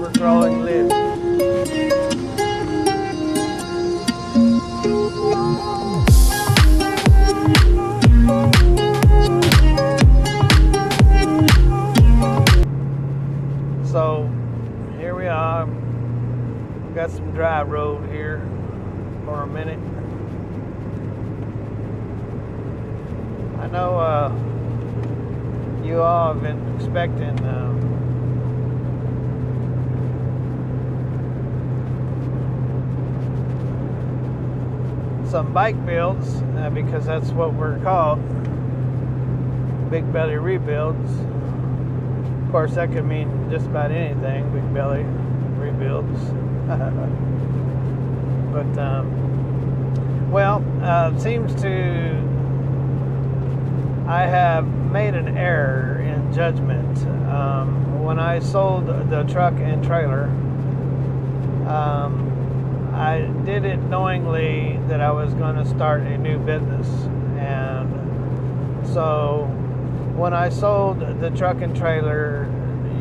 work, grow, and live. So here we are. We've got some dry road here for a minute. I know you all have been expecting some bike builds because that's what we're called, big belly rebuilds. Of course, that could mean just about anything, big belly rebuilds. But it seems to I have made an error in judgment. When I sold the truck and trailer, I did it knowingly that I was going to start a new business. And so when I sold the truck and trailer,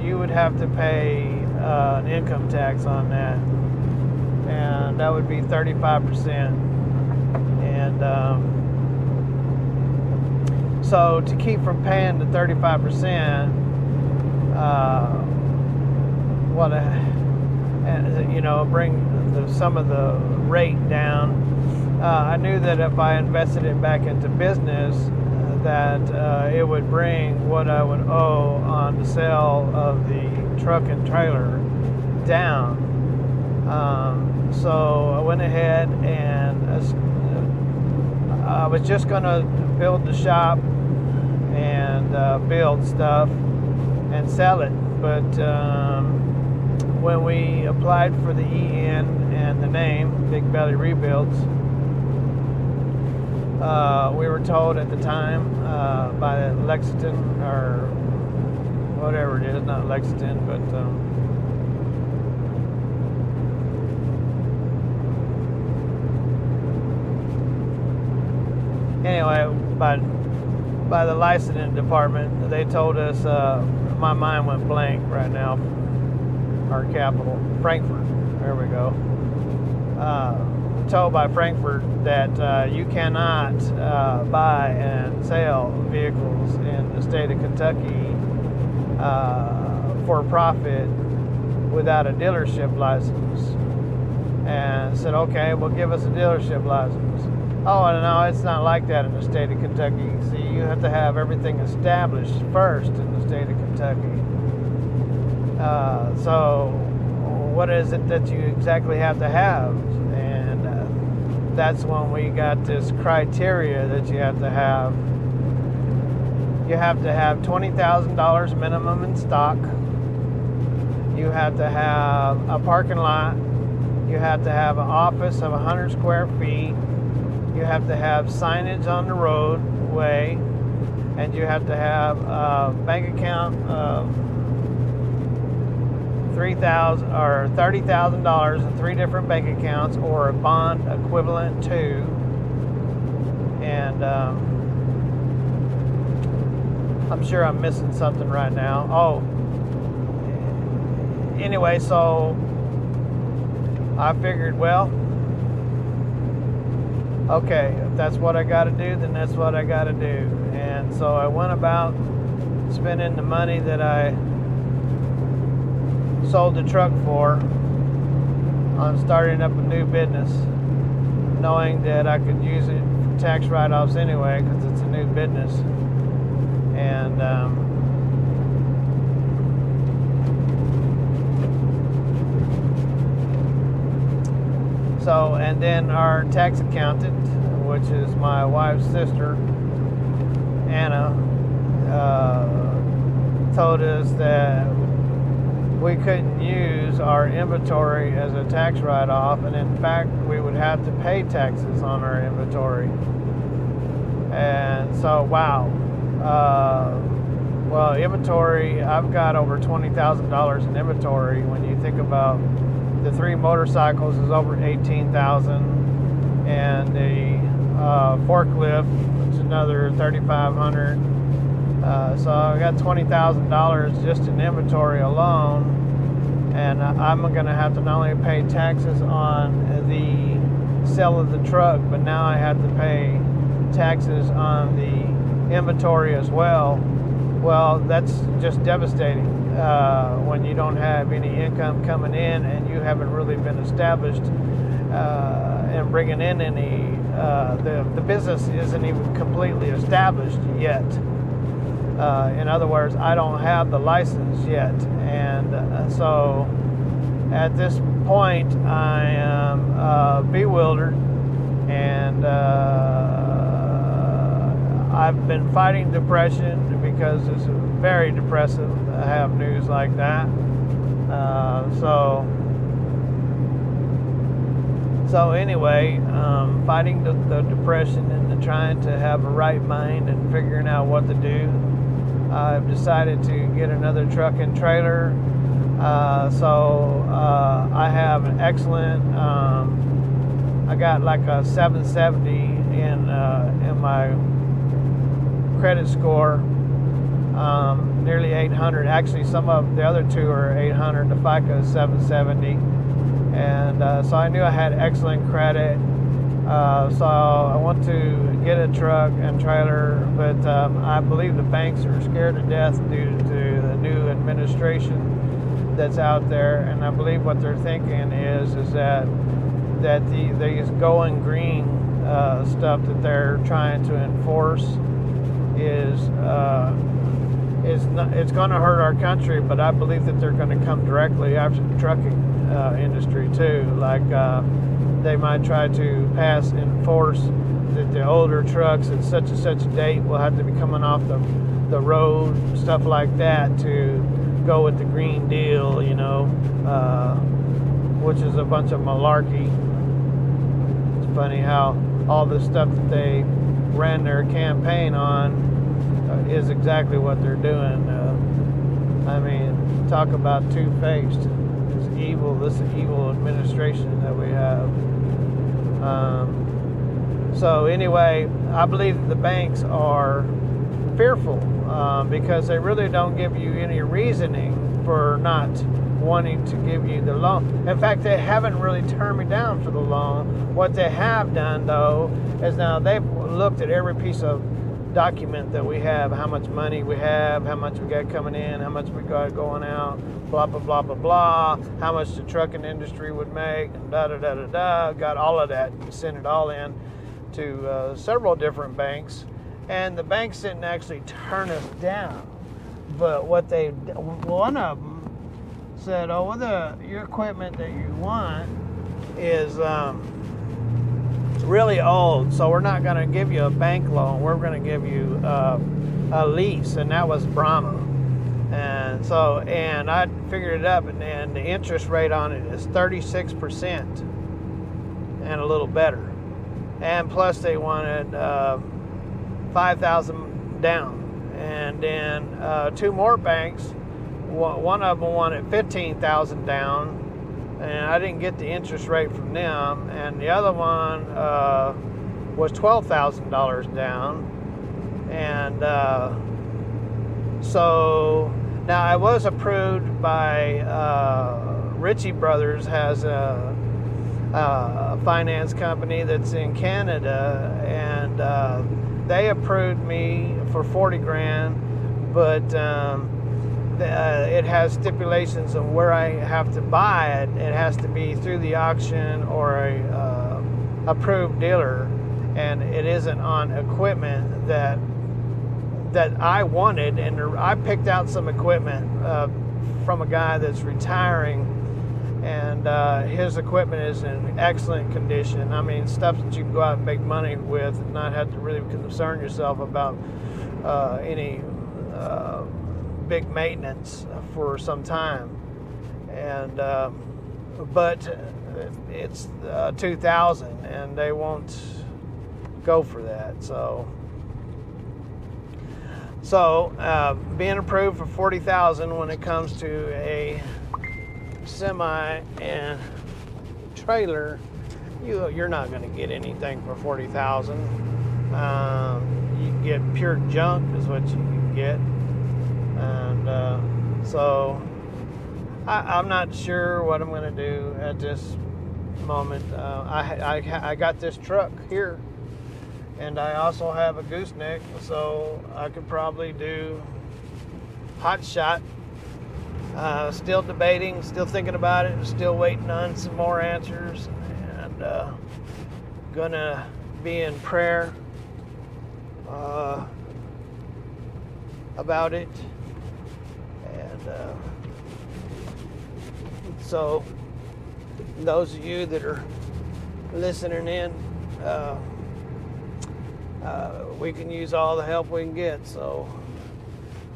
you would have to pay an income tax on that. And that would be 35%. And so to keep from paying the 35%, bring some of the rate down. I knew that if I invested it back into business, that it would bring what I would owe on the sale of the truck and trailer down. So I went ahead and I was just going to build the shop and build stuff and sell it. But when we applied for the EN and the name, Big Belly Rebuilds, we were told at the time by Lexington, or whatever it is, not Lexington, but anyway, by the licensing department, they told us, my mind went blank right now, our capital, Frankfurt, there we go. Told by Frankfurt that you cannot buy and sell vehicles in the state of Kentucky for profit without a dealership license. And said, okay, well, give us a dealership license. Oh, no, it's not like that in the state of Kentucky. See, you have to have everything established first in the state of Kentucky. So what is it that you exactly have to have? And that's when we got this criteria that you have to have. You have to have $20,000 minimum in stock. You have to have a parking lot. You have to have an office of 100 square feet. You have to have signage on the roadway. And you have to have a bank account of $30,000 in 3 different bank accounts, or a bond equivalent to. And I'm sure I'm missing something right now. Oh, anyway, so I figured, well, okay, if that's what I got to do, then that's what I got to do. And so I went about spending the money that I sold the truck for on starting up a new business, knowing that I could use it for tax write-offs anyway because it's a new business. And and then our tax accountant, which is my wife's sister, Anna, told us that we couldn't use our inventory as a tax write-off, and in fact we would have to pay taxes on our inventory. And so, wow. Well, inventory, I've got over $20,000 in inventory. When you think about the 3 motorcycles is over $18,000, and the forklift is another $3,500. So I got $20,000 just in inventory alone, and I'm going to have to not only pay taxes on the sale of the truck, but now I have to pay taxes on the inventory as well. Well, that's just devastating when you don't have any income coming in and you haven't really been established and bringing in any. The business isn't even completely established yet. In other words, I don't have the license yet, and so at this point I am bewildered, and I've been fighting depression because it's very depressive to have news like that. So anyway, fighting the depression and trying to have a right mind and figuring out what to do. I've decided to get another truck and trailer. So I have an excellent. I got like a 770 in my credit score. Nearly 800. Actually, some of the other two are 800. The FICO is 770. And so I knew I had excellent credit. So I want to get a truck and trailer, but I believe the banks are scared to death due to the new administration that's out there. And I believe what they're thinking is that these going green stuff that they're trying to enforce it's going to hurt our country, but I believe that they're going to come directly after the trucking industry too. Like they might try to enforce that the older trucks at such and such a date will have to be coming off the road, stuff like that, to go with the Green Deal, which is a bunch of malarkey. It's funny how all the stuff that they ran their campaign on is exactly what they're doing. I mean, talk about two-faced. This evil administration that we have. So anyway, I believe the banks are fearful because they really don't give you any reasoning for not wanting to give you the loan. In fact, they haven't really turned me down for the loan. What they have done, though, is now they've looked at every piece of document that we have, how much money we have, how much we got coming in, how much we got going out, blah, blah, blah, blah, blah, how much the trucking industry would make, and da-da-da-da-da. Got all of that. You sent it all in to several different banks, and the banks didn't actually turn us down. But one of them said, oh, well, your equipment that you want is really old, so we're not going to give you a bank loan. We're going to give you a lease, and that was Brahma. And I figured it up, and the interest rate on it is 36% and a little better. And plus they wanted $5,000 down. And then two more banks, one of them wanted $15,000 down, and I didn't get the interest rate from them. And the other one was $12,000 down. And so now I was approved by Ritchie Brothers, has a finance company that's in Canada, and they approved me for $40,000, but it has stipulations of where I have to buy it. It has to be through the auction or a approved dealer, and it isn't on equipment that I wanted. And I picked out some equipment from a guy that's retiring, and his equipment is in excellent condition. I mean, stuff that you can go out and make money with and not have to really concern yourself about any big maintenance for some time. And but it's 2,000, and they won't go for that. So being approved for 40,000 when it comes to a semi and trailer, you're not going to get anything for 40,000. You can get pure junk is what you can get. And so I'm not sure what I'm going to do at this moment. I got this truck here, and I also have a gooseneck, so I could probably do hot shot. Still debating, still thinking about it, still waiting on some more answers, and gonna be in prayer about it. And so those of you that are listening in, we can use all the help we can get. So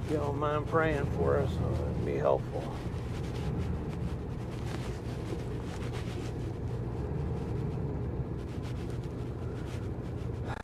if you don't mind praying for us, it'd be helpful.